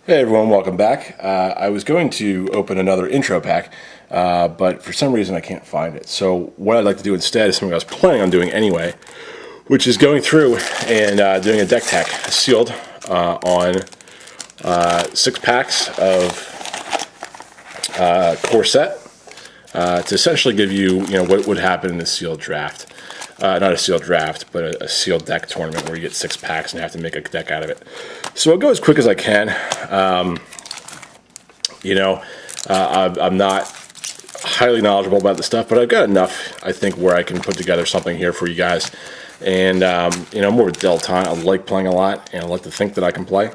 Hey everyone, welcome back. I was going to open another intro pack, but for some reason I can't find it. So what I'd like to do instead is something I was planning on doing anyway, which is going through and doing a deck tech sealed on 6 packs of core set to essentially give you, what would happen in a sealed draft. Not a sealed draft, but a sealed deck tournament where you get 6 packs and have to make a deck out of it. So I'll go as quick as I can. I'm not highly knowledgeable about the stuff, but I've got enough, I think, where I can put together something here for you guys. And, I'm more of a dilettante. I like playing a lot, and I like to think that I can play.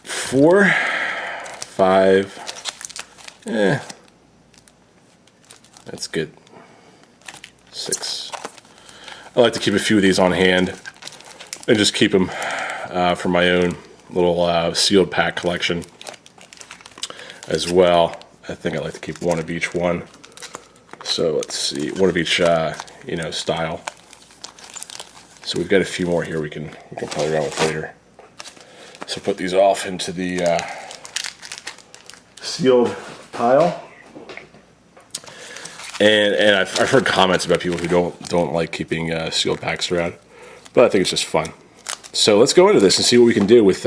4, 5, that's good. 6. I like to keep a few of these on hand and just keep them for my own little sealed pack collection as well. I think I like to keep one of each one. So let's see, one of each, style. So we've got a few more here we can play around with later. So put these off into the sealed pile. And I've heard comments about people who don't like keeping sealed packs around, but I think it's just fun. So let's go into this and see what we can do with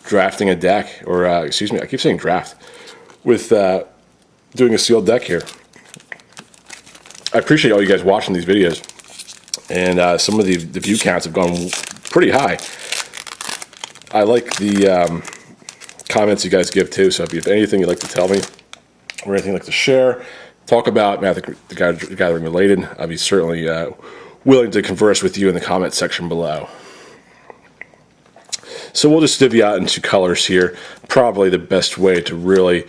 drafting a deck, or excuse me, I keep saying draft, with doing a sealed deck here. I appreciate all you guys watching these videos, and some of the view counts have gone pretty high. I like the comments you guys give too, so if you have anything you'd like to tell me, or anything you'd like to share, talk about, the gathering related, I'd be certainly willing to converse with you in the comment section below. So we'll just divvy out into colors here. Probably the best way to really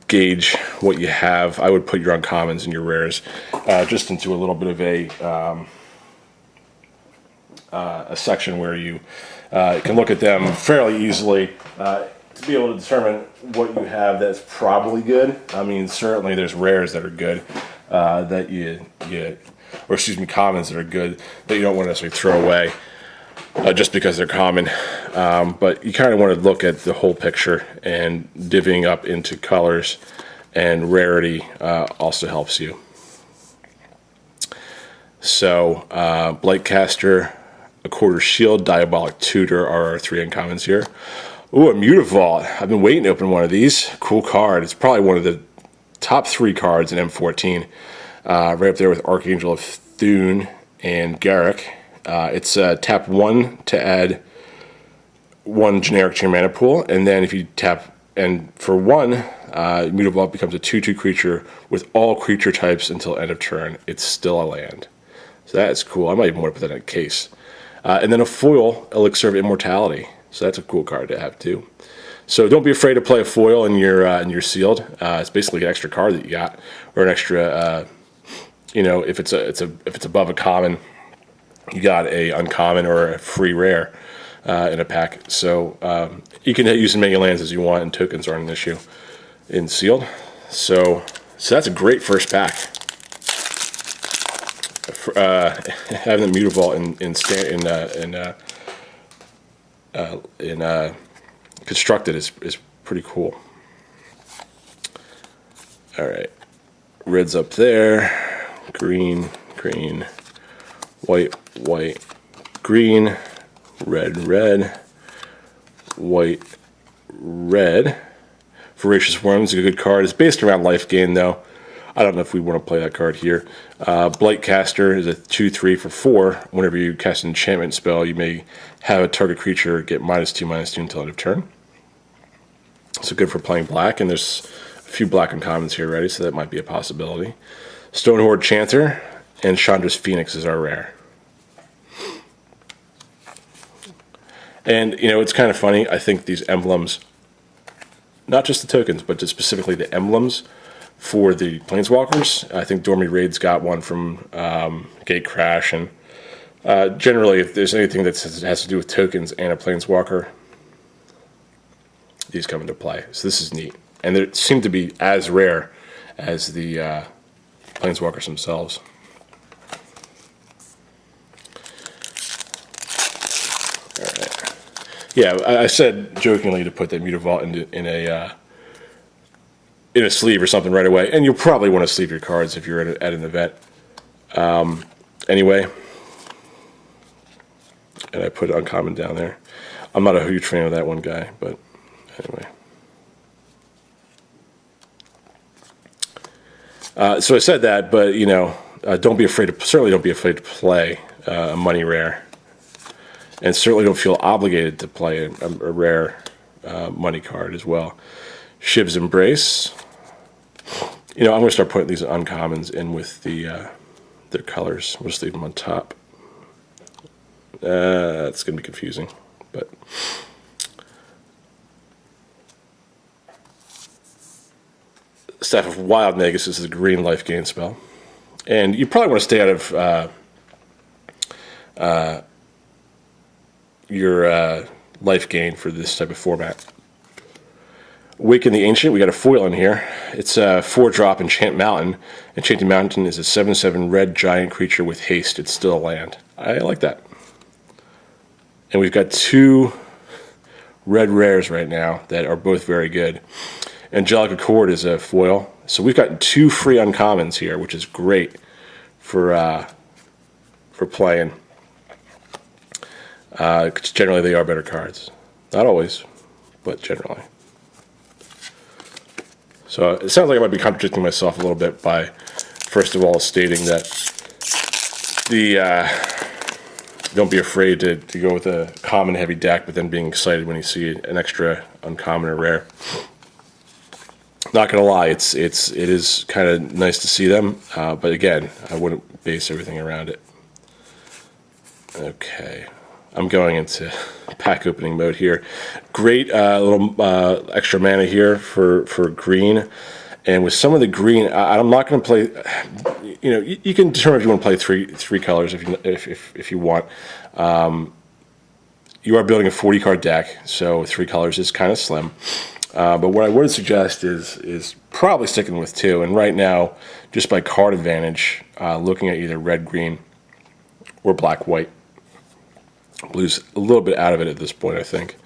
gauge what you have, I would put your uncommons and your rares just into a little bit of a section where you can look at them fairly easily to be able to determine what you have that's probably good. I mean, certainly there's rares that are good that commons that are good that you don't want to necessarily throw away just because they're common. But you kind of want to look at the whole picture, and divvying up into colors and rarity also helps you. So, Blightcaster, a quarter shield, Diabolic Tutor are our 3 uncommons here. Ooh, a Mutavault. I've been waiting to open one of these. Cool card. It's probably one of the top 3 cards in M14. Right up there with Archangel of Thune and Garrick. It's tap 1 to add 1 generic to your mana pool, and then if you tap, and for 1, Mutavault becomes a 2/2 creature with all creature types until end of turn. It's still a land. So that's cool. I might even want to put that in a case. And then a foil, Elixir of Immortality. So that's a cool card to have too. So don't be afraid to play a foil in your sealed. It's basically an extra card that you got, or an extra. If it's above a common, you got a uncommon or a free rare in a pack. So you can use as many lands as you want, and tokens aren't an issue in sealed. So that's a great first pack. Having the Mutavault in constructed is pretty cool. All right, red's up there, green, white, green, red, white, red. Voracious Worms is a good card. It's based around life gain though. I don't know if we want to play that card here. Blightcaster is a 2/3 for 4. Whenever you cast an enchantment spell, you may have a target creature get -2/-2 until end of turn. So good for playing black, and there's a few black uncommons here already, so that might be a possibility. Stonehorde Chanter and Chandra's Phoenix is our rare. And, it's kind of funny. I think these emblems, not just the tokens, but just specifically the emblems for the Planeswalkers. I think Dormy Raid's got one from Gate Crash, and generally, if there's anything that has to do with tokens and a Planeswalker, these come into play. So this is neat. And they seem to be as rare as the Planeswalkers themselves. Alright. Yeah, I said jokingly to put that Mutavault in a sleeve or something right away, and you'll probably want to sleeve your cards if you're at an event. Anyway, and I put uncommon down there. I'm not a huge fan of that one guy, but anyway. So I said that, but you know, certainly don't be afraid to play a money rare, and certainly don't feel obligated to play a rare money card as well. Shiv's Embrace. You know, I'm going to start putting these uncommons in with their colors. We'll just leave them on top. It's going to be confusing, but Staff of Wild Magus is a green life gain spell, and you probably want to stay out of your life gain for this type of format. Awaken the Ancient, we got a foil in here. It's a 4-drop Enchant Mountain. Enchanted Mountain is a 7/7 red giant creature with haste. It's still a land. I like that. And we've got 2 red rares right now that are both very good. Angelic Accord is a foil. So we've got 2 free uncommons here, which is great for playing. Generally, they are better cards. Not always, but generally. So it sounds like I might be contradicting myself a little bit by, first of all, stating that don't be afraid to go with a common heavy deck, but then being excited when you see an extra uncommon or rare. Not gonna lie, it is kind of nice to see them, but again, I wouldn't base everything around it. Okay, I'm going into pack opening mode here. Great little extra mana here for green, and with some of the green, I'm not going to play. You know, you can determine if you want to play three colors if you want. You are building a 40 card deck, so 3 colors is kind of slim. But what I would suggest is probably sticking with 2. And right now, just by card advantage, looking at either red, green, or black, white. Blue's a little bit out of it at this point, I think.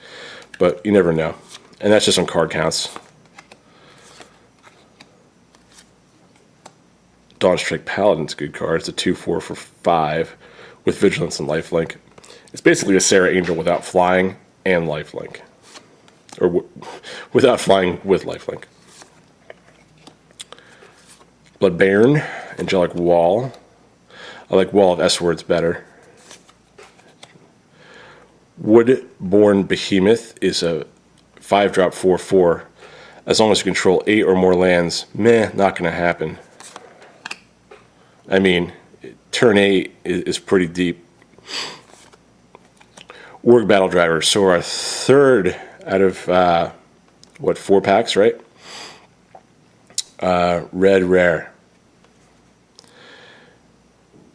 But you never know. And that's just on card counts. Dawnstrike Paladin's a good card. It's a 2/4 for 5 with Vigilance and Lifelink. It's basically a Sarah Angel without flying and Lifelink. Or without flying with Lifelink. Bloodbaron, Angelic Wall. I like Wall of S-Words better. Woodborn Behemoth is a 5-drop 4/4. As long as you control 8 or more lands, not going to happen. I mean, turn 8 is pretty deep. Org Battle Driver. So our 3rd out of, 4 packs, right? Red rare.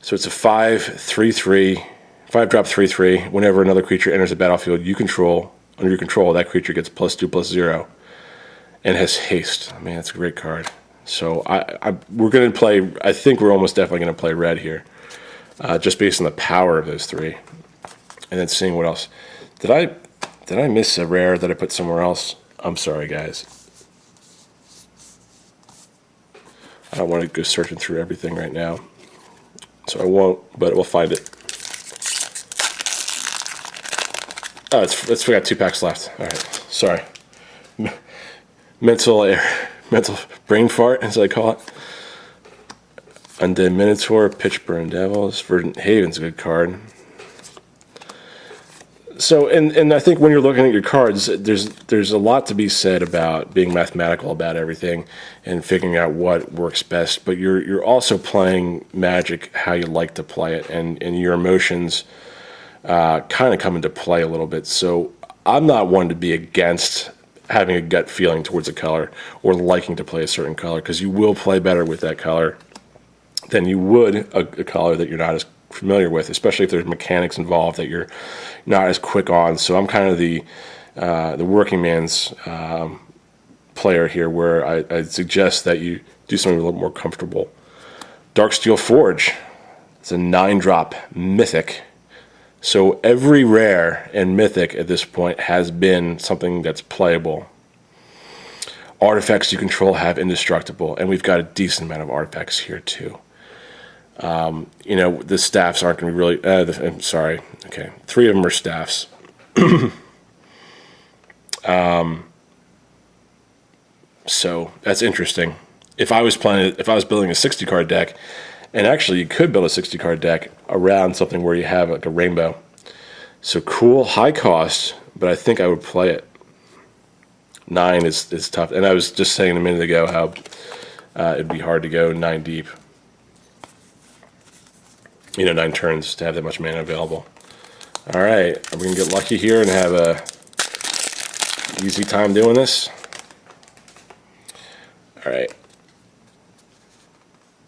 So it's a 5/3/3. 5-drop 3/3. Whenever another creature enters the battlefield under your control, that creature gets +2/+0 and has haste. Man, that's a great card. So we're going to play. I think we're almost definitely going to play red here, just based on the power of those 3, and then seeing what else. Did I miss a rare that I put somewhere else? I'm sorry, guys. I don't want to go searching through everything right now, so I won't. But we'll find it. Oh, we got 2 packs left. All right, sorry. Mental brain fart, as I call it. Undead Minotaur, Pitchburn Devils, Verdant Haven's a good card. So, and I think when you're looking at your cards, there's a lot to be said about being mathematical about everything and figuring out what works best. But you're also playing Magic how you like to play it, and your emotions kind of come into play a little bit. So I'm not one to be against having a gut feeling towards a color or liking to play a certain color, because you will play better with that color than you would a color that you're not as familiar with, especially if there's mechanics involved that you're not as quick on. So I'm kind of the working man's player here, where I suggest that you do something a little more comfortable. Darksteel Forge. It's a 9-drop mythic. So every rare and mythic at this point has been something that's playable. Artifacts you control have indestructible, and we've got a decent amount of artifacts here too. You know, the staffs aren't going to be really... I'm sorry. Okay, 3 of them are staffs. So that's interesting. If I was building a 60-card deck, and actually you could build a 60-card deck around something where you have like a rainbow. So cool, high cost, but I think I would play it. 9 is tough, and I was just saying a minute ago how it'd be hard to go 9 deep. You know, 9 turns to have that much mana available. All right, are we gonna get lucky here and have a easy time doing this? All right.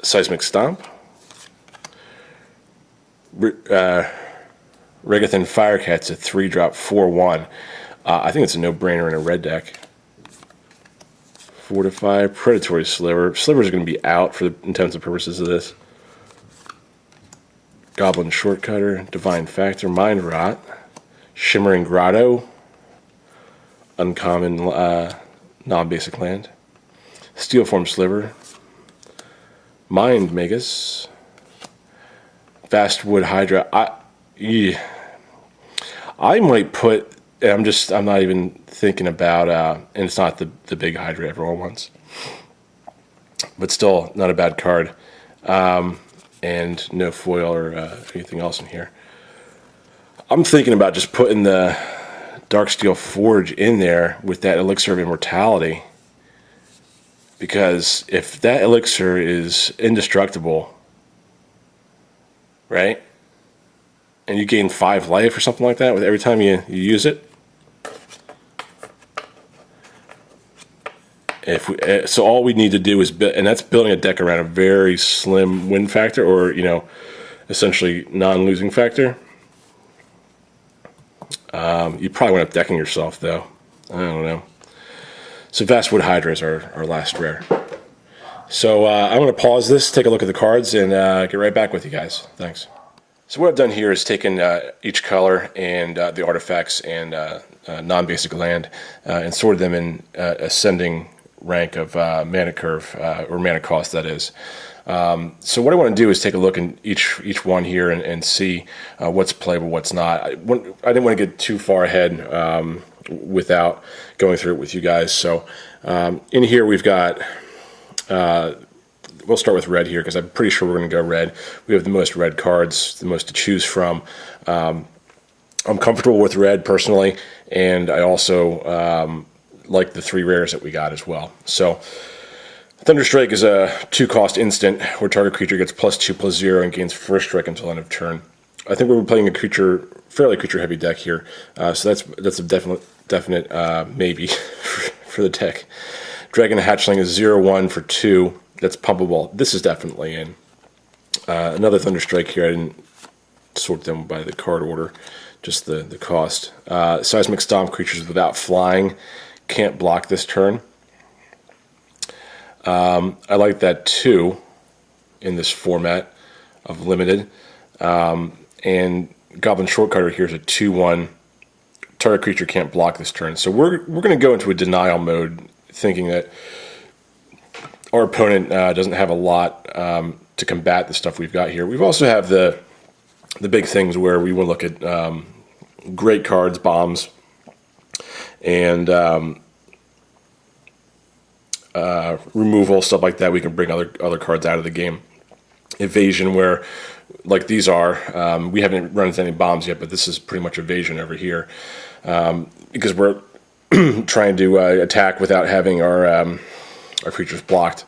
Seismic Stomp. Regathan Firecat's a 3-drop 4/1. I think it's a no-brainer in a red deck. Fortify, Predatory Sliver. Slivers are going to be out for the intents and purposes of this. Goblin Shortcutter, Divine Factor, Mind Rot, Shimmering Grotto, uncommon non-basic land. Steelform Sliver, Mind Magus, Vastwood Hydra. I might put, and I'm not even thinking about, and it's not the big Hydra everyone wants, but still not a bad card, and no foil or anything else in here. I'm thinking about just putting the Darksteel Forge in there with that Elixir of Immortality. Because if that elixir is indestructible, right, and you gain 5 life or something like that with every time you use it, so all we need to do is build, and that's building a deck around a very slim win factor, or essentially non-losing factor. You probably wind up decking yourself though. I don't know. So Vastwood Hydra is our last rare. So I'm going to pause this, take a look at the cards, and get right back with you guys. Thanks. So what I've done here is taken each color and the artifacts and non-basic land and sorted them in ascending rank of mana curve, or mana cost, that is. So what I want to do is take a look in each one here and see what's playable, what's not. I didn't want to get too far ahead without going through it with you guys. So in here we've got, we'll start with red here because I'm pretty sure we're going to go red. We have the most red cards, the most to choose from. I'm comfortable with red personally, and I also like the 3 rares that we got as well. So Thunderstrike is a 2-cost instant where target creature gets +2/+0 and gains first strike until end of turn. I think we're playing a fairly creature-heavy deck here, so that's a definite maybe for the deck. Dragon Hatchling is 0/1 for 2. That's pumpable. This is definitely in. Another Thunderstrike here. I didn't sort them by the card order, just the cost. Seismic Stomp, creatures without flying can't block this turn. I like that too in this format of limited. And Goblin Shortcutter here is a 2/1. Target creature can't block this turn. So we're going to go into a denial mode, thinking that our opponent doesn't have a lot to combat the stuff we've got here. We've also have the big things where we want to look at great cards, bombs, and removal, stuff like that. We can bring other cards out of the game. Evasion, where like these are, we haven't run into any bombs yet, but this is pretty much evasion over here, because we're trying to attack without having our creatures blocked.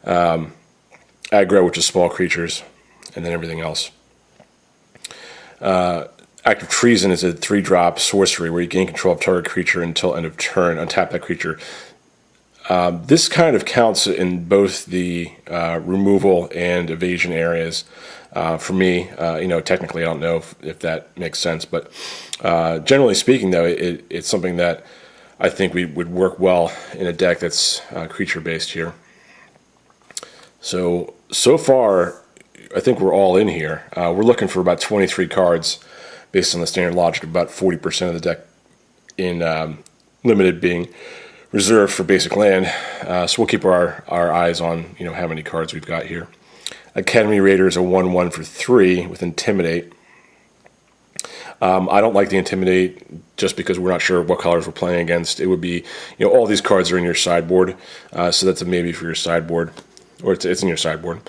Aggro, which is small creatures, and then everything else. Active Treason is a 3-drop sorcery where you gain control of target creature until end of turn. Untap that creature. This kind of counts in both the removal and evasion areas. For me, technically I don't know if that makes sense, but generally speaking, though, it's something that I think we would work well in a deck that's creature-based here. So far, I think we're all in here. We're looking for about 23 cards based on the standard logic, about 40% of the deck in limited being reserved for basic land. So we'll keep our eyes on how many cards we've got here. Academy Raider is a 1/1 for 3 with Intimidate. I don't like the Intimidate just because we're not sure what colors we're playing against. It would be, all these cards are in your sideboard, so that's a maybe for your sideboard, or it's in your sideboard.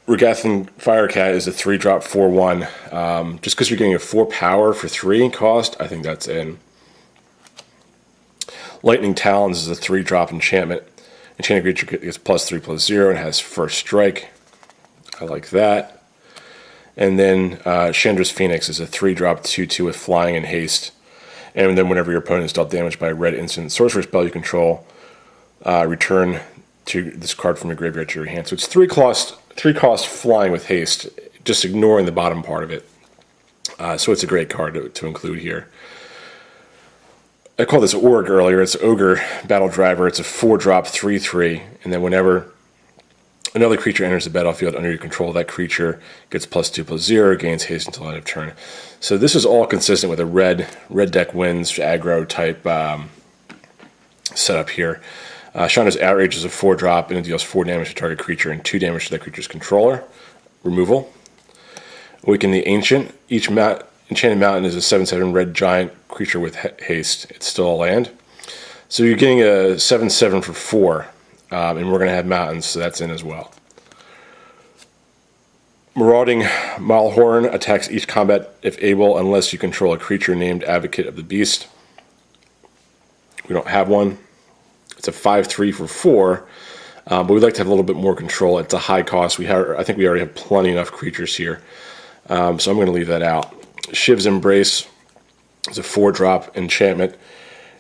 Regathan Firecat is a 3-drop 4/1. Just because you're getting a 4 power for 3 cost, I think that's in. Lightning Talons is a 3-drop enchantment. Enchanted creature gets +3/+0 and has first strike. I like that. And then Chandra's Phoenix is a 3-drop 2/2 with flying and haste. And then whenever your opponent is dealt damage by a red instant sorcerer spell you control, return this card from your graveyard to your hand. So it's 3 cost flying with haste, just ignoring the bottom part of it. So it's a great card to include here. I called this Org earlier. It's Ogre Battle Driver. It's a 4-drop 3/3, and then whenever another creature enters the battlefield under your control, that creature gets +2/+0, gains haste until end of turn. So this is all consistent with a red deck wins aggro type setup here. Chandra's Outrage is a 4-drop, and it deals 4 damage to target creature and 2 damage to that creature's controller. Removal. Awaken the Ancient. Each Enchanted Mountain is a 7/7 red giant creature with haste. It's still a land. So you're getting a 7/7 for 4, and we're going to have mountains, so that's in as well. Marauding Malhorn attacks each combat if able, unless you control a creature named Advocate of the Beast. We don't have one. It's a 5/3 for 4, but we'd like to have a little bit more control. It's a high cost. I think we already have plenty enough creatures here, so I'm going to leave that out. Shiv's Embrace is a 4-drop enchantment.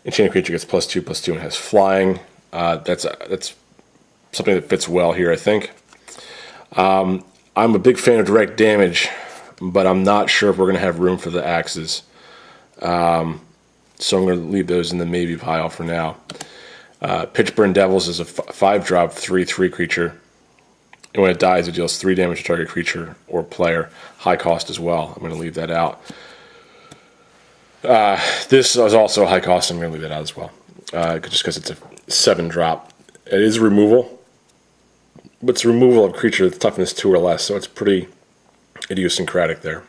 Enchanted creature gets +2/+2 and has flying. That's something that fits well here, I think. I'm a big fan of direct damage, but I'm not sure if we're going to have room for the axes. So I'm going to leave those in the maybe pile for now. Pitchburn Devils is a 5-drop 3/3 creature. And when it dies, it deals 3 damage to target creature or player. High cost as well. I'm going to leave that out. This is also high cost. I'm going to leave that out as well. Just because it's a 7-drop. It is removal. But it's removal of creature with toughness 2 or less. So it's pretty idiosyncratic there.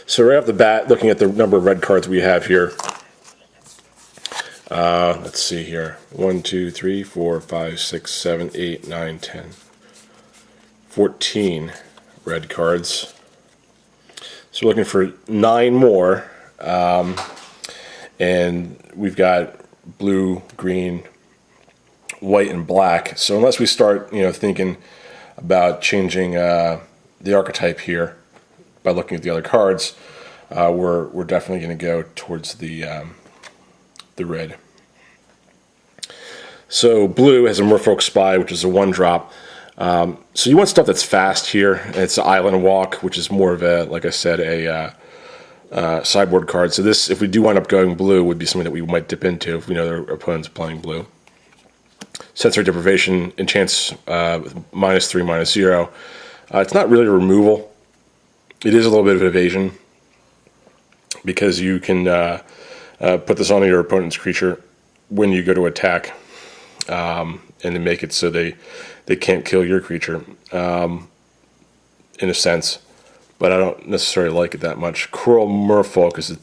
So right off the bat, looking at the number of red cards we have here. Let's see here. 1, 2, 3, 4, 5, 6, 7, 8, 9, 10. 14 red cards. So we're looking for 9 more. And we've got blue, green, white, and black. So unless we start, thinking about changing the archetype here by looking at the other cards, we're definitely going to go towards the red. So blue has a Merfolk Spy, which is a 1-drop. So you want stuff that's fast here. It's an Island Walk, which is more of a, like I said, a sideboard card. So this, if we do wind up going blue, would be something that we might dip into if we know their opponent's playing blue. Sensory Deprivation enchants with -3, -0. It's not really a removal. It is a little bit of evasion because you can put this on your opponent's creature when you go to attack, and then make it so they can't kill your creature, in a sense. But I don't necessarily like it that much. Coral Merfolk is a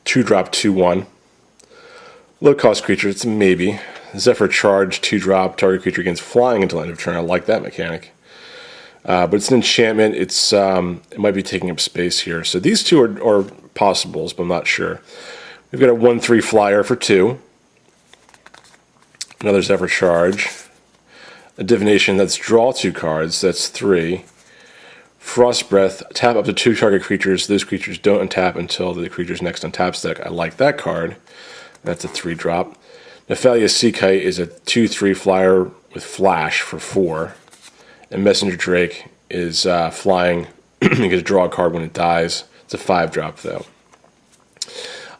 2-drop 2/1. Low-cost creature, it's a maybe. Zephyr Charge, 2-drop, target creature gains flying until end of turn. I like that mechanic. But it's an enchantment. It might be taking up space here. So these two are possibles, but I'm not sure. We've got a 1/3 flyer for 2. Another Zephyr Charge. A Divination, that's draw 2 cards. That's 3. Frost Breath, tap up to 2 target creatures. Those creatures don't untap until the creature's next untap step. I like that card. That's a 3-drop. Nephalia Sea Kite is a 2/3 flyer with flash for 4. And Messenger Drake is flying. You get to draw a card when it dies. It's a 5-drop, though.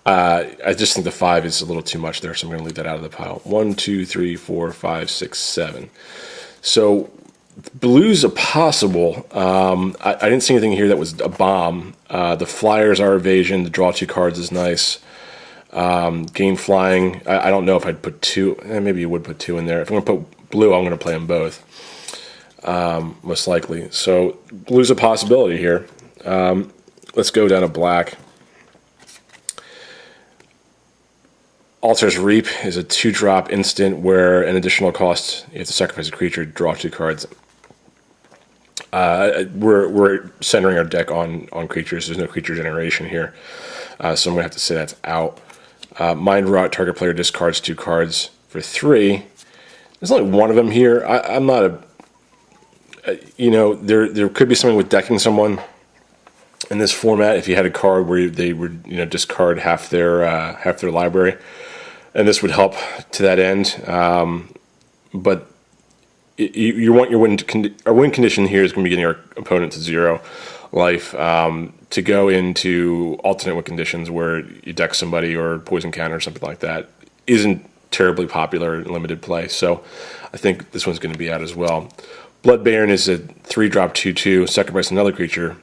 I just think the 5 is a little too much there, so I'm going to leave that out of the pile. 1, 2, 3, 4, 5, 6, 7. So Blue's a possible. I didn't see anything here that was a bomb. The flyers are evasion. The draw 2 cards is nice. Gain flying. I don't know if I'd put 2. Maybe you would put 2 in there. If I'm going to put blue, I'm going to play them both. Most likely. So blue's a possibility here. Let's go down to black. Altar's Reap is a 2-drop instant where an additional cost, you have to sacrifice a creature, draw 2 cards. We're centering our deck on creatures. There's no creature generation here. So I'm going to have to say that's out. Mind Rot, target player discards 2 cards for 3. There's only one of them here. I'm not there could be something with decking someone in this format if you had a card where they would discard half their library, and this would help to that end. But you want your our win condition here is going to be getting our opponent to 0 life. To go into alternate win conditions where you deck somebody or poison counter or something like that isn't terribly popular in limited play. So I think this one's going to be out as well. Blood Baron is a 3-drop 2/2. Sacrifice another creature.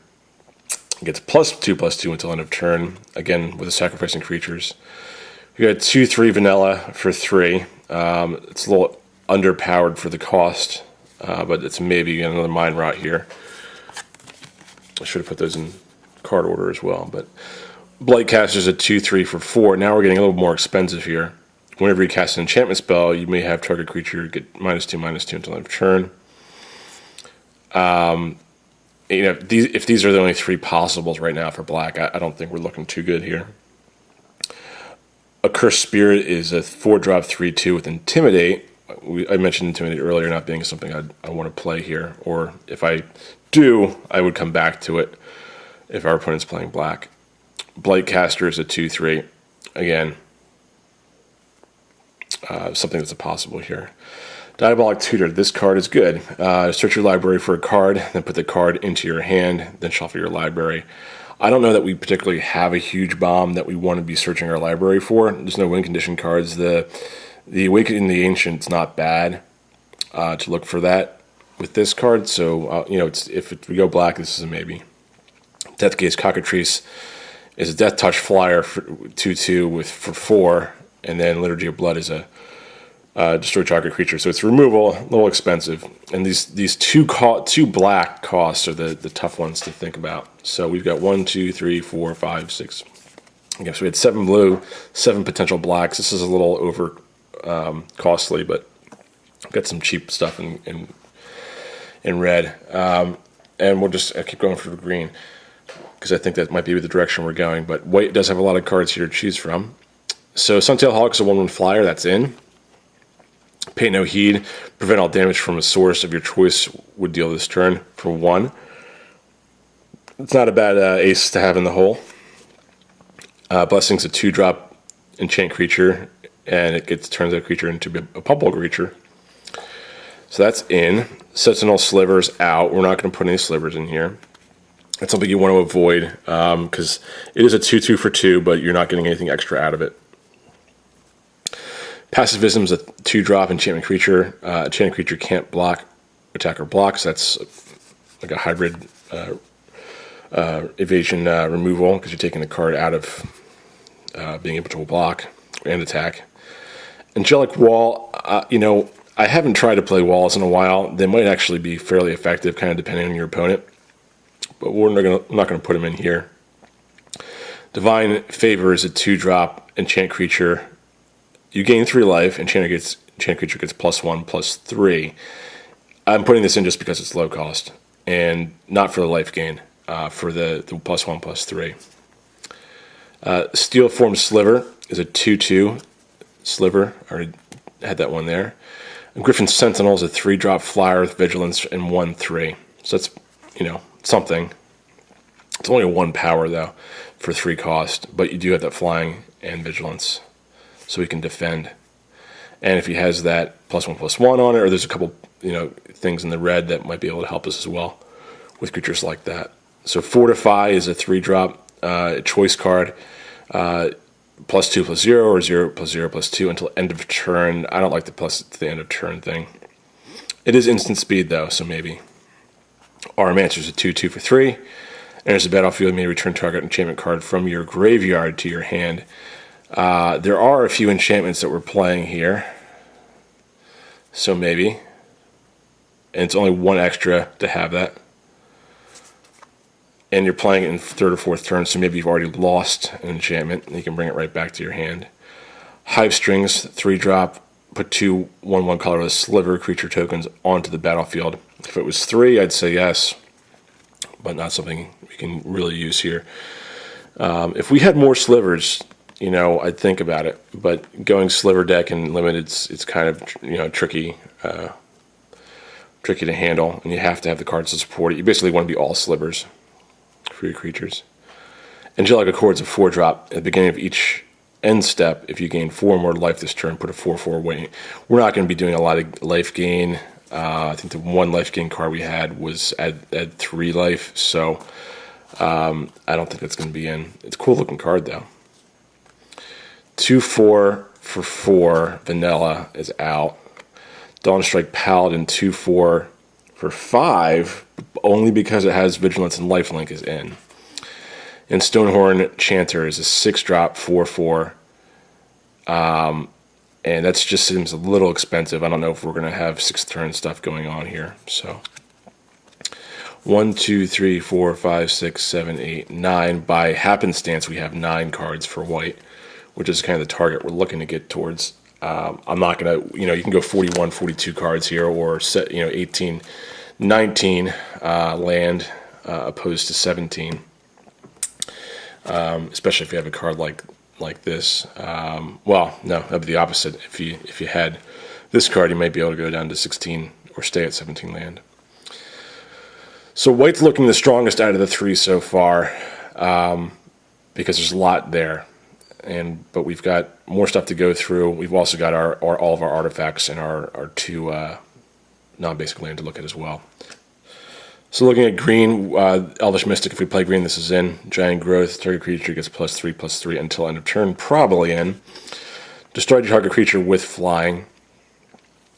It gets +2/+2 until end of turn. Again, with the sacrificing creatures. You got 2/3 vanilla for 3. It's a little underpowered for the cost, but it's maybe another Mind Rot here. I should have put those in card order as well. But Blightcaster is a 2/3 for 4. Now we're getting a little more expensive here. Whenever you cast an enchantment spell, you may have target creature get -2/-2 until end of turn. If these are the only 3 possibles right now for black, I don't think we're looking too good here. A Cursed Spirit is a 4-drop 3/2 with Intimidate. I mentioned Intimidate earlier not being something I want to play here, or if I do, I would come back to it if our opponent's playing black. Blightcaster is a 2/3. Again, something that's possible here. Diabolic Tutor. This card is good. Search your library for a card, then put the card into your hand, then shuffle your library. I don't know that we particularly have a huge bomb that we want to be searching our library for. There's no win condition cards. The Awakening the Ancient's not bad to look for that with this card. So if we go black, this is a maybe. Deathgaze Cockatrice is a Death Touch flyer for 2/2 for 4, and then Liturgy of Blood is a destroy target creature. So it's removal, a little expensive. And these two black costs are the tough ones to think about. So we've got 1, 2, 3, 4, 5, 6. Okay, so we had 7 blue, 7 potential blacks. This is a little over costly, but I've got some cheap stuff in red. And we'll just keep going for the green because I think that might be the direction we're going. But white does have a lot of cards here to choose from. So Suntail Hawk is a 1/1 flyer. That's in. Pay no heed. Prevent all damage from a source of your choice would deal this turn for 1. It's not a bad ace to have in the hole. Blessing's a 2-drop enchant creature, and it turns that creature into a pumple creature. So that's in. Sentinel Sliver's out. We're not going to put any slivers in here. That's something you want to avoid because it is a 2/2 for 2, but you're not getting anything extra out of it. Pacifism is a 2-drop enchantment creature. Enchanted creature can't block, attack, or block. So that's like a hybrid evasion removal because you're taking the card out of being able to block and attack. Angelic Wall, I haven't tried to play walls in a while. They might actually be fairly effective, kind of depending on your opponent. But we're not going to put them in here. Divine Favor is a 2-drop enchant creature. You gain 3 life. Enchant creature gets +1/+3. I'm putting this in just because it's low cost and not for the life gain. For the +1/+3. Steel Form Sliver is a 2/2 sliver. I already had that one there. And Griffin Sentinel is a 3-drop flyer with vigilance and 1/3. So that's something. It's only a 1 power though for 3 cost, but you do have that flying and vigilance, so he can defend. And if he has that +1/+1 on it, or there's a couple things in the red that might be able to help us as well with creatures like that. So Fortify is a 3-drop choice card, +2/+0 or 0/0/+2 until end of turn. I don't like the plus to the end of turn thing. It is instant speed, though, so maybe. Our answer is a 2/2 for 3. Enters the battlefield, you may return target enchantment card from your graveyard to your hand. There are a few enchantments that we're playing here, so maybe. And it's only one extra to have that. And you're playing it in third or fourth turn, so maybe you've already lost an enchantment, and you can bring it right back to your hand. Hive Strings, 3-drop, put 2 1/1 colorless sliver creature tokens onto the battlefield. If it was 3, I'd say yes, but not something we can really use here. If we had more slivers, I'd think about it. But going sliver deck and limited, it's kind of tricky to handle, and you have to have the cards to support it. You basically want to be all slivers for your creatures. Angelic Accord's a 4-drop. At the beginning of each end step, if you gain 4 more life this turn, put a 4/4 away. We're not going to be doing a lot of life gain. I think the one life gain card we had was at 3 life, so I don't think that's going to be in. It's a cool looking card, though. 2/4 for 4 vanilla is out. Dawn Strike Paladin 2/4 for 5, only because it has Vigilance and Lifelink is in. And Stonehorn Chanter is a 6-drop 4/4. And that just seems a little expensive. I don't know if we're going to have 6th turn stuff going on here. So 1, 2, 3, 4, 5, 6, 7, 8, 9. By happenstance, we have 9 cards for white, which is kind of the target we're looking to get towards. I'm not going to, you can go 41, 42 cards here, or set, 18, 19 land opposed to 17. Especially if you have a card like this. Well, no, that'd be the opposite. If you had this card, you might be able to go down to 16 or stay at 17 land. So white's looking the strongest out of the 3 so far, because there's a lot there. But we've got more stuff to go through. We've also got all of our artifacts and our 2 non-basic land to look at as well. So looking at green, Elvish Mystic, if we play green, this is in. Giant Growth, target creature gets +3/+3 until end of turn, probably in. Destroy your target creature with flying.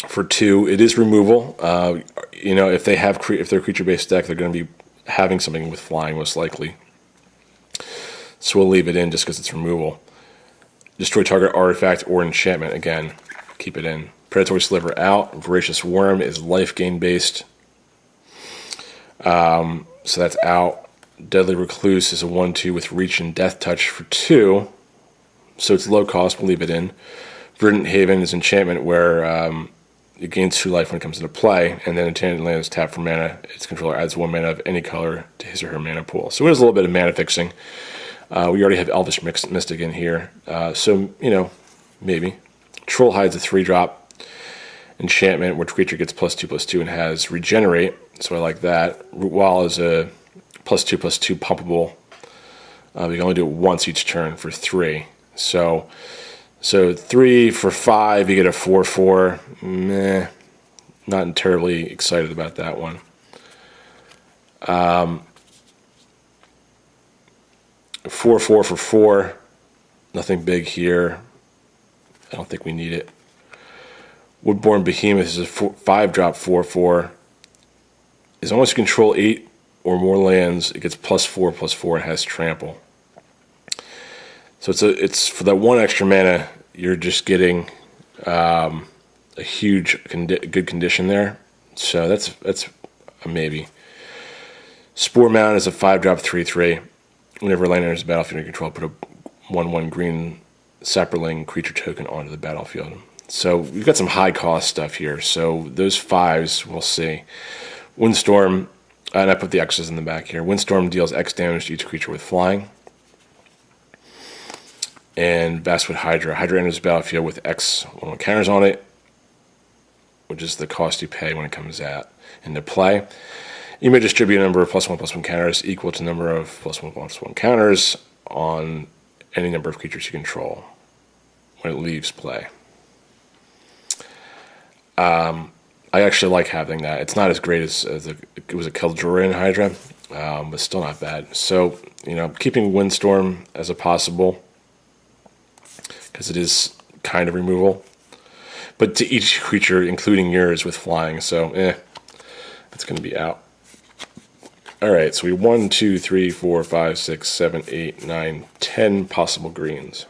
For 2, it is removal. If they're a creature-based deck, they're going to be having something with flying, most likely. So we'll leave it in just because it's removal. Destroy target artifact or enchantment. Again, keep it in. Predatory Sliver out. Voracious Worm is life gain based. So that's out. Deadly Recluse is a 1/2 with Reach and Death Touch for 2. So it's low cost, we'll leave it in. Verdant Haven is enchantment where it gains 2 life when it comes into play, and then enchanted land is tapped for mana. Its controller adds 1 mana of any color to his or her mana pool. So there's a little bit of mana fixing. We already have Elvish Mystic in here, so maybe. Troll Hide's a 3-drop enchantment where creature gets +2/+2 and has Regenerate, so I like that. Root Wall is a +2/+2 pumpable. We can only do it once each turn for 3. So 3 for 5, you get a 4/4. Meh, not terribly excited about that one. 4/4 for 4, nothing big here. I don't think we need it. Woodborne Behemoth is a 5-drop 4/4. As long as you control 8 or more lands, it gets +4/+4 and has trample. So it's for that 1 extra mana, you're just getting a huge good condition there. So that's a maybe. Spore Mound is a 5-drop 3/3. Whenever land enters the battlefield, you control, put a 1/1 green Saproling creature token onto the battlefield. So we've got some high cost stuff here. So those 5s, we'll see. Windstorm, and I put the X's in the back here. Windstorm deals X damage to each creature with flying. And Basswood Hydra. Hydra enters the battlefield with X 1/1 counters on it, which is the cost you pay when it comes into play. You may distribute a number of +1/+1 counters equal to the number of +1/+1 counters on any number of creatures you control when it leaves play. I actually like having that. It's not as great as it was a Keldurian Hydra, but still not bad. So, keeping Windstorm as a possible, because it is kind of removal. but to each creature, including yours, with flying. So, it's going to be out. All right, so we 1, 2, 3, 4, 5, 6, 7, 8, 9, 10 possible greens.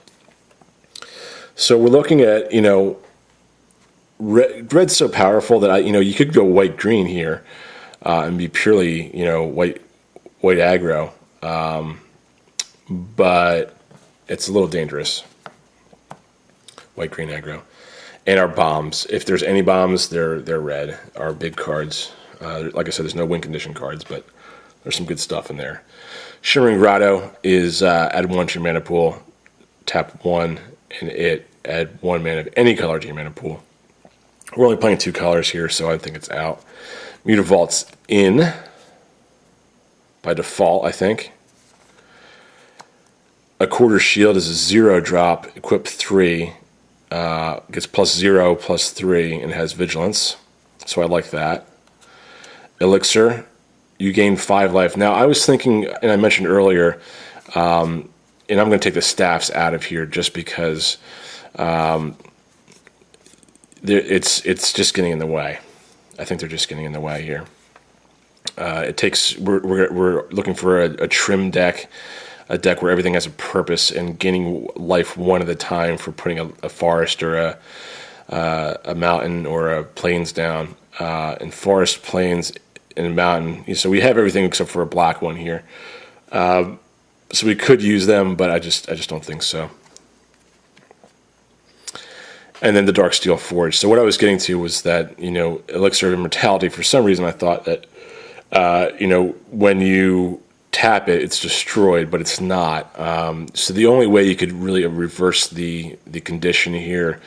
So we're looking at, red's so powerful that you could go white green here and be purely, white aggro, but it's a little dangerous. White green aggro, and our bombs. If there's any bombs, they're red. Our big cards. Like I said, there's no win condition cards, but there's some good stuff in there. Shimmering Grotto is add 1 to your mana pool, tap 1, and add 1 mana of any color to your mana pool. We're only playing 2 colors here, so I think it's out. Mutavault's in by default, I think. A Quarter Shield is a 0 drop, equip 3, gets +0, +3, and has Vigilance, so I like that. Elixir, you gain 5 life. Now, I was thinking, and I mentioned earlier, and I'm going to take the staffs out of here just because it's just getting in the way. I think they're just getting in the way here. We're looking for a trim deck, a deck where everything has a purpose and gaining life 1 at a time for putting a forest or a mountain or a plains down. And forest, plains, and mountain. So we have everything except for a black one here. So we could use them, but I just don't think so. And then the Darksteel Forge. So what I was getting to was that, Elixir of Immortality, for some reason I thought that, when you tap it, it's destroyed, but it's not. So the only way you could really reverse the condition here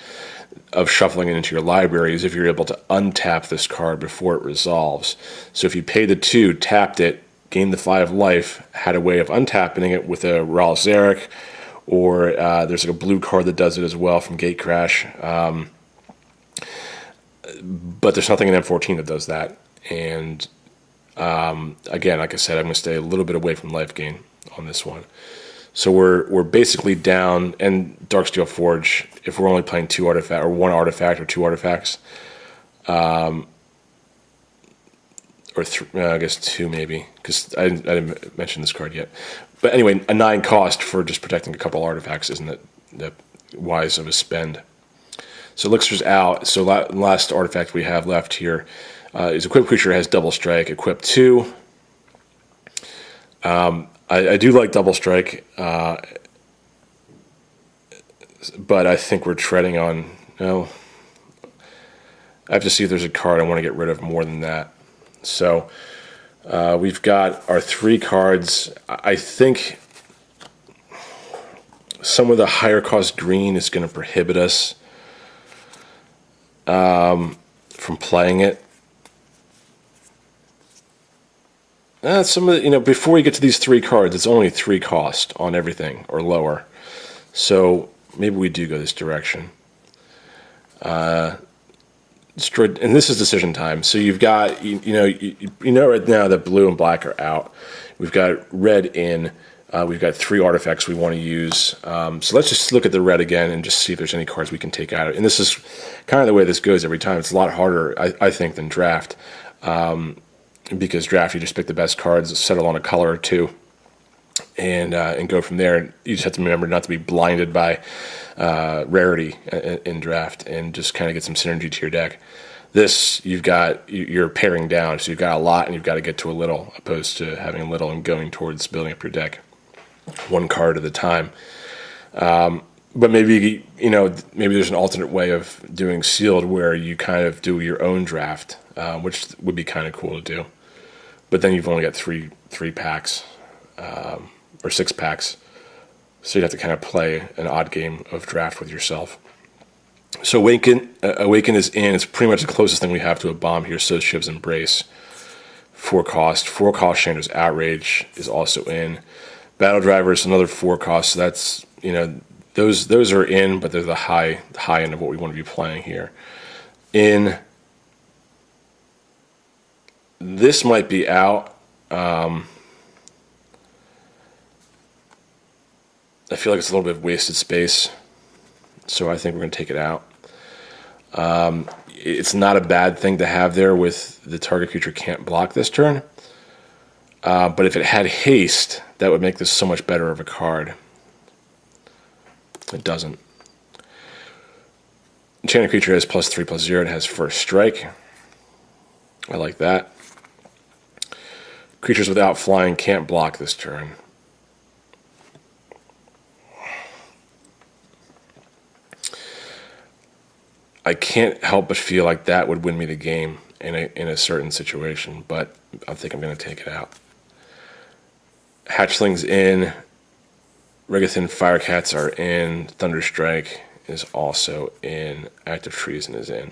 of shuffling it into your library is if you're able to untap this card before it resolves. So if you paid the 2, tapped it, gained the 5 life, had a way of untapping it with a Raal Zarek, or there's like a blue card that does it as well from Gatecrash. But there's nothing in M14 that does that. And again, like I said, I'm going to stay a little bit away from life gain on this one. So we're basically down, and Darksteel Forge, if we're only playing 2 artifact or 1 artifact or 2 artifacts, or I guess 2 maybe, because I didn't mention this card yet. But anyway, a 9 cost for just protecting a couple artifacts isn't that wise of a spend. So Elixir's out. So last artifact we have left here is equipped creature has double strike, equip 2. I do like double strike, but I think we're treading on. I have to see if there's a card I want to get rid of more than that. So we've got our 3 cards. I think some of the higher cost green is going to prohibit us from playing it. Some of the, before you get to these 3 cards, it's only 3 cost on everything or lower. So maybe we do go this direction. And this is decision time. So you've got, right now that blue and black are out. We've got red in. We've got 3 artifacts we want to use. So let's just look at the red again and just see if there's any cards we can take out. And this is kind of the way this goes every time. It's a lot harder, I think, than draft. Because draft, you just pick the best cards, settle on a color or 2, and go from there. You just have to remember not to be blinded by rarity in draft, and just kind of get some synergy to your deck. This, you're paring down, so you've got a lot and you've got to get to a little, opposed to having a little and going towards building up your deck 1 card at a time. But maybe there's an alternate way of doing sealed where you kind of do your own draft, which would be kind of cool to do. But then you've only got three packs, or 6 packs, so you'd have to kind of play an odd game of draft with yourself. So Awaken is in. It's pretty much the closest thing we have to a bomb here. So is Shiv's Embrace. 4 cost. 4 cost Chandra's Outrage is also in. Battle Driver is another 4 cost. So that's, those are in, but they're the high end of what we want to be playing here. In. This might be out. I feel like it's a little bit of wasted space, so I think we're going to take it out. It's not a bad thing to have there with the target creature can't block this turn. But if it had haste, that would make this so much better of a card. It doesn't. Enchanted creature has +3/+0. It has first strike. I like that. Creatures without flying can't block this turn. I can't help but feel like that would win me the game in a certain situation, but I think I'm going to take it out. Hatchlings in. Regathan Firecats are in. Thunderstrike is also in. Active Treason is in.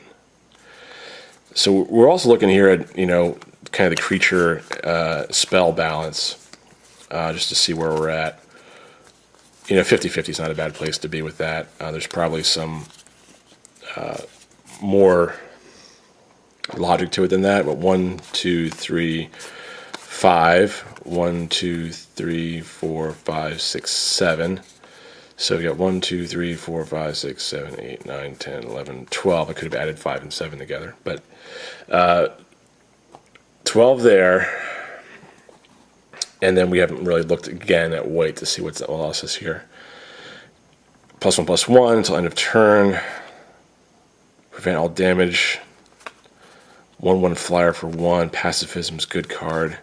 So we're also looking here at, kind of the creature spell balance, just to see where we're at. 50-50 is not a bad place to be with that. There's probably some more logic to it than that, but 1, 2, 3, 5. 1, 2, 3, 4, 5, 6, 7. So we got 1, 2, 3, 4, 5, 6, 7, 8, 9, 10, 11, 12. I could have added 5 and 7 together, but 12 there. And then we haven't really looked again at white to see what else is here. +1/+1 until end of turn. Prevent all damage. 1/1 flyer for 1. Pacifism's good card.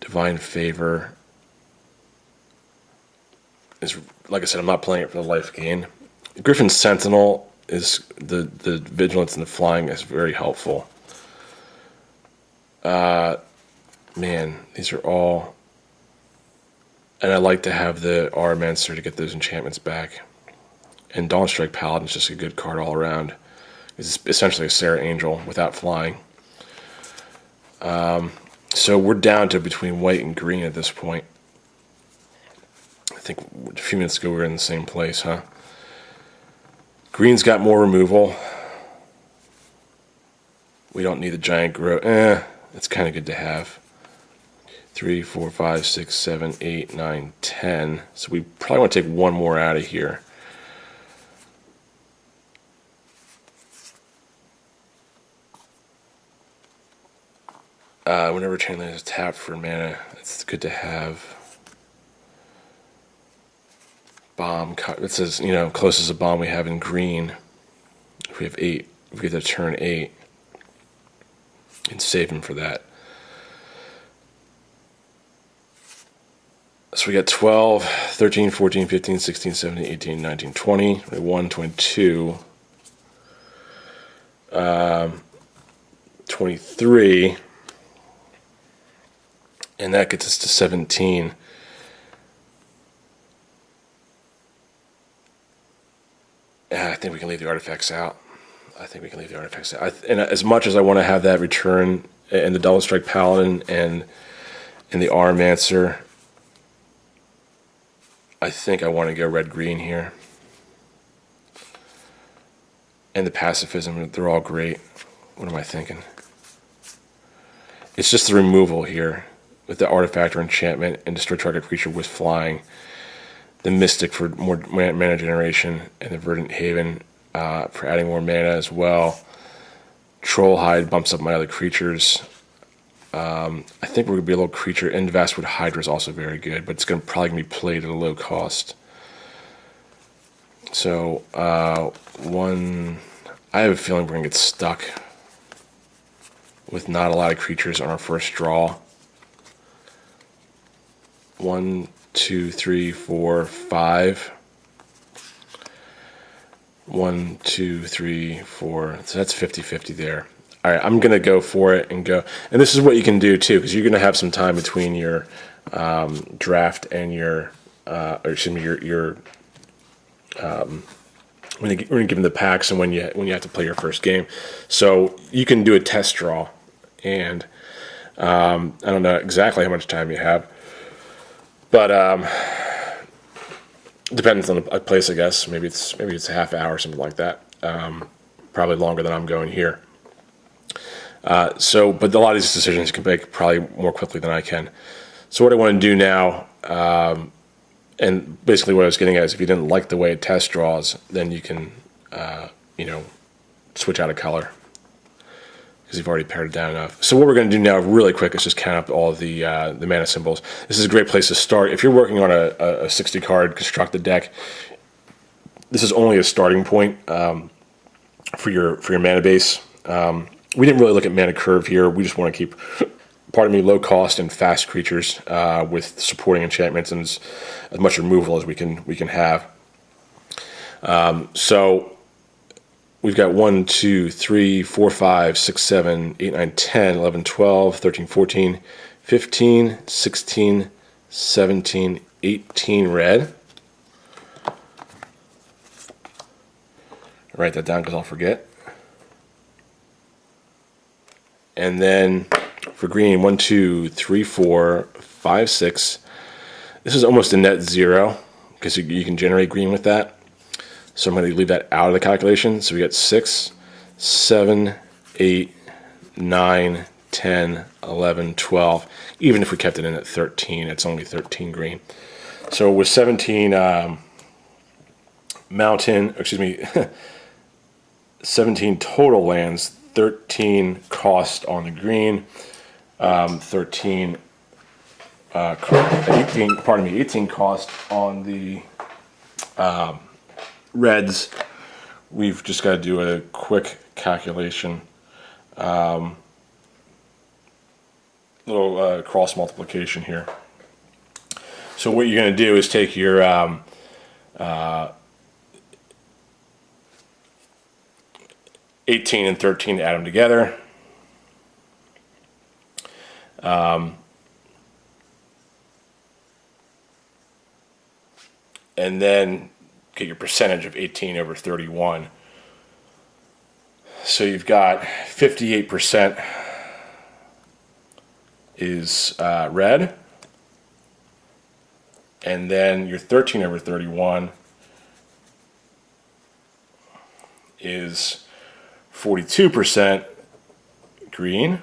Divine Favor is, like I said, I'm not playing it for the life gain. Griffin Sentinel is the vigilance and the flying is very helpful. Man, these are all, and I like to have the Auramancer to get those enchantments back. And Dawnstrike Paladin is just a good card all around. It's essentially a Serra Angel without flying. So we're down to between white and green at this point. I think a few minutes ago we were in the same place, huh? Green's got more removal. We don't need the giant growth. It's kind of good to have. 3, 4, 5, 6, 7, 8, 9, 10. So we probably want to take one more out of here. Whenever chain land is tapped for mana, it's good to have. Bomb. It says, closest a bomb we have in green. If we have 8, if we get to turn 8, and save him for that. So we got 12, 13, 14, 15, 16, 17, 18, 19, 20, 21, 22, 23, and that gets us to 17. I think we can leave the artifacts out. And as much as I want to have that return and the Double Strike Paladin and the Auramancer, I think I want to go red-green here. And the Pacifism, they're all great. What am I thinking? It's just the removal here with the Artifact or Enchantment and destroy target creature with flying. The Mystic for more mana generation, and the Verdant Haven for adding more mana as well. Trollhide bumps up my other creatures. I think we're going to be a little creature. And Vastwood Hydra is also very good, but it's going to probably be played at a low cost. So, I have a feeling we're going to get stuck with not a lot of creatures on our first draw. 1, 2, 3, 4, 5. 1, 2, 3, 4. So that's 50-50 there. All right, I'm going to go for it and go. And this is what you can do, too, because you're going to have some time between your draft and your when you give them the packs and when you have to play your first game. So you can do a test draw. And I don't know exactly how much time you have. But depends on the place, I guess. Maybe it's a half hour or something like that. Probably longer than I'm going here. But a lot of these decisions you can make probably more quickly than I can. So what I want to do now, and basically what I was getting at is if you didn't like the way it test draws, then you can, switch out a color because you've already pared it down enough. So what we're going to do now really quick is just count up all the mana symbols. This is a great place to start. If you're working on a 60 card constructed deck, this is only a starting point for your mana base. We didn't really look at mana curve here. We just want to keep, pardon me, low cost and fast creatures with supporting enchantments and as much removal as we can have. So we've got 1, 2, 3, 4, 5, 6, 7, 8, 9, 10, 11, 12, 13, 14, 15, 16, 17, 18 red. Write that down because I'll forget. And then for green, 1, 2, 3, 4, 5, 6. This is almost a net 0 because you can generate green with that. So I'm going to leave that out of the calculation. So we got 6, 7, 8, 9, 10, 11, 12. Even if we kept it in at 13, it's only 13 green. So with 17 17 total lands, 13 cost on the green, 18 cost on the reds. We've just got to do a quick calculation. Little cross multiplication here. So what you're going to do is take your 18 and 13, add them together. And then get your percentage of 18 over 31. So you've got 58% is red. And then your 13 over 31 is 42% green.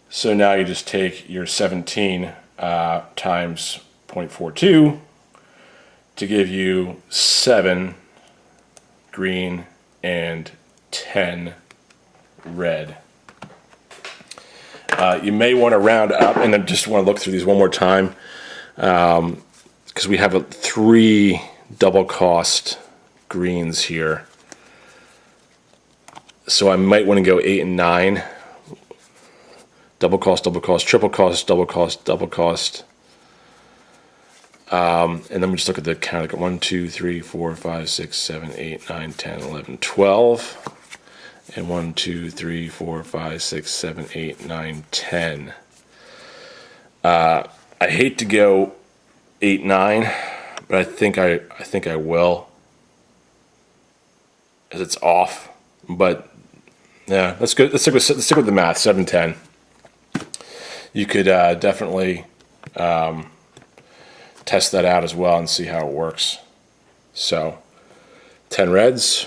So now you just take your 17 times 0.42 to give you 7 green and 10 red. You may want to round up, and I just want to look through these one more time because we have 3 double cost greens here. So I might want to go 8 and 9. Double cost, triple cost, double cost, double cost. And then we just look at the count. Like 1, 2, 3, 4, 5, 6, 7, 8, 9, 10, 11, 12. And 1, 2, 3, 4, 5, 6, 7, 8, 9, 10. I hate to go 8, 9, but I think I will, as it's off. But yeah, that's good. Let's stick with the math. 7, 10. You could definitely test that out as well and see how it works. So 10 reds.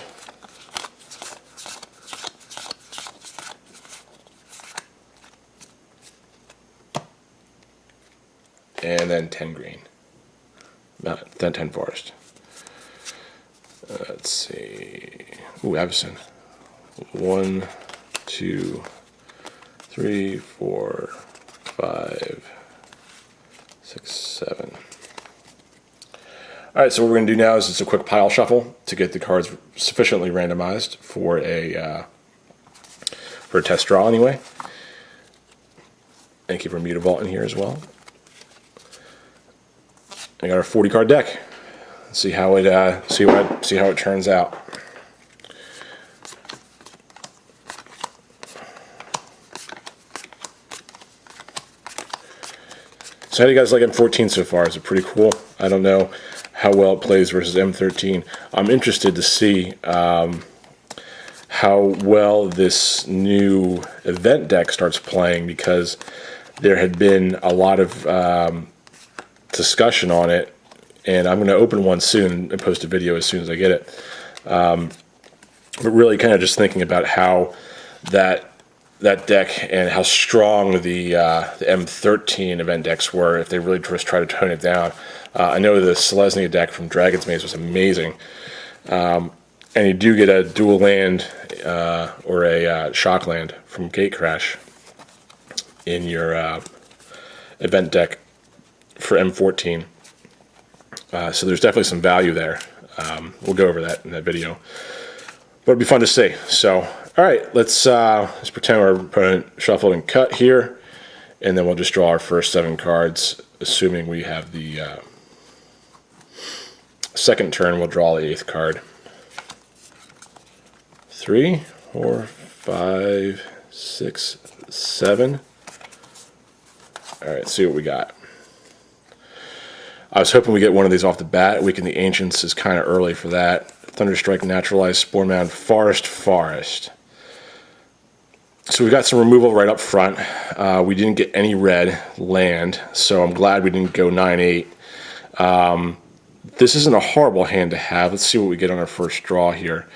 And then 10 green. Then 10 forest. Let's see. Ooh, Avison. 1, 2, 3, 4, 5, 6, 7. All right, so what we're going to do now is just a quick pile shuffle to get the cards sufficiently randomized for a test draw anyway. And keep our Mutavault in here as well. I got our 40 card deck. Let's see how it see how it turns out. So how do you guys like M14 so far? Is it pretty cool? I don't know how well it plays versus M13. I'm interested to see how well this new event deck starts playing, because there had been a lot of discussion on it, and I'm going to open one soon and post a video as soon as I get it. But really kind of just thinking about how that deck and how strong the M13 event decks were, if they really just try to tone it down. I know the Selesnya deck from Dragon's Maze was amazing. and you do get a dual land or a shock land from Gate Crash in your event deck for M14. So there's definitely some value there. We'll go over that in that video, but it'll be fun to see. So, all right, let's pretend our opponent shuffled and cut here, and then we'll just draw our first 7 cards, assuming we have the second turn. We'll draw the 8th card. 3, 4, 5, 6, 7. All right, let's see what we got. I was hoping we get one of these off the bat. Weaken the Ancients is kind of early for that. Thunderstrike, Naturalized, Spore Mound, Forest. So we've got some removal right up front. We didn't get any red land, so I'm glad we didn't go 9-8. This isn't a horrible hand to have. Let's see what we get on our first draw here.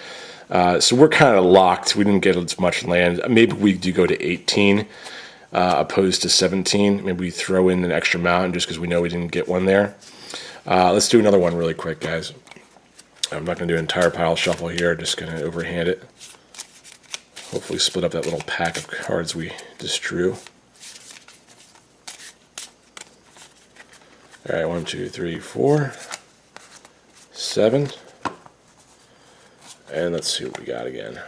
So we're kind of locked. We didn't get as much land. Maybe we do go to 18 opposed to 17. Maybe we throw in an extra mountain just because we know we didn't get one there. Let's do another one really quick, guys. I'm not going to do an entire pile shuffle here. Just going to overhand it. Hopefully split up that little pack of cards we just drew. All right, 1, 2, 3, 4, 7. And let's see what we got again.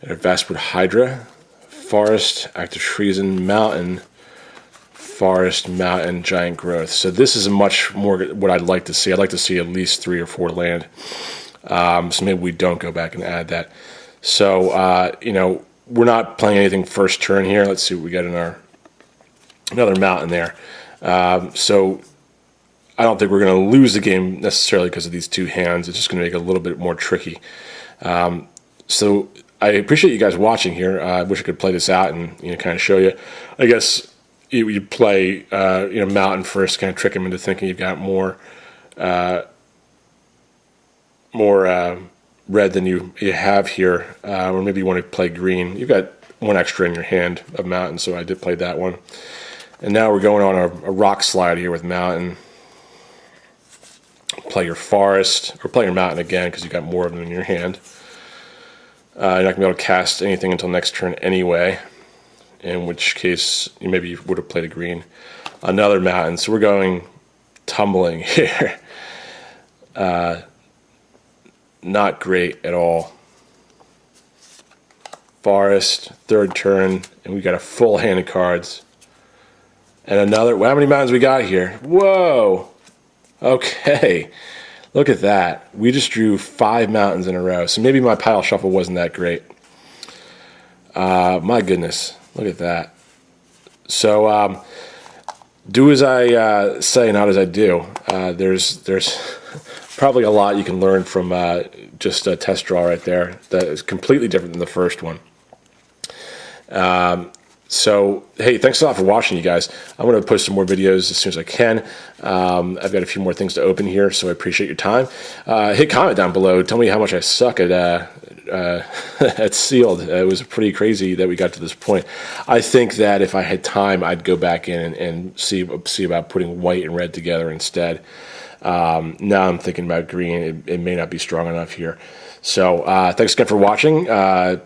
Vastwood Hydra, Forest, Active Treason, Mountain, Forest, Mountain, Giant Growth. So this is a much more what I'd like to see. I'd like to see at least 3 or 4 land. So maybe we don't go back and add that. So, you know, we're not playing anything first turn here. Let's see what we got in our another mountain there. So I don't think we're going to lose the game necessarily because of these 2 hands. It's just going to make it a little bit more tricky. So I appreciate you guys watching here. I wish I could play this out and kind of show you. I guess you play mountain first, kind of trick them into thinking you've got more red than you have here, or maybe you want to play green. You've got 1 extra in your hand of mountain, so I did play that one. And now we're going on a rock slide here with mountain. Play your forest, or play your mountain again because you've got more of them in your hand. You're not going to be able to cast anything until next turn anyway, in which case you maybe would have played a green. Another mountain, so we're going tumbling here. Not great at all. Forest, 3rd turn, and we got a full hand of cards. And another, well, how many mountains we got here? Whoa! Okay, look at that. We just drew 5 mountains in a row. So maybe my pile shuffle wasn't that great. My goodness, look at that. So do as I say, not as I do. There's probably a lot you can learn from just a test draw right there. That is completely different than the first one. So, hey, thanks a lot for watching, you guys. I'm going to post some more videos as soon as I can. I've got a few more things to open here, so I appreciate your time. Hit comment down below. Tell me how much I suck at sealed. It was pretty crazy that we got to this point. I think that if I had time, I'd go back in and see about putting white and red together instead. Now I'm thinking about green. It may not be strong enough here. So thanks again for watching.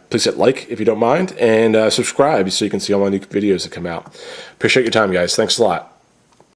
Please hit like if you don't mind, and subscribe so you can see all my new videos that come out. Appreciate your time, guys. Thanks a lot.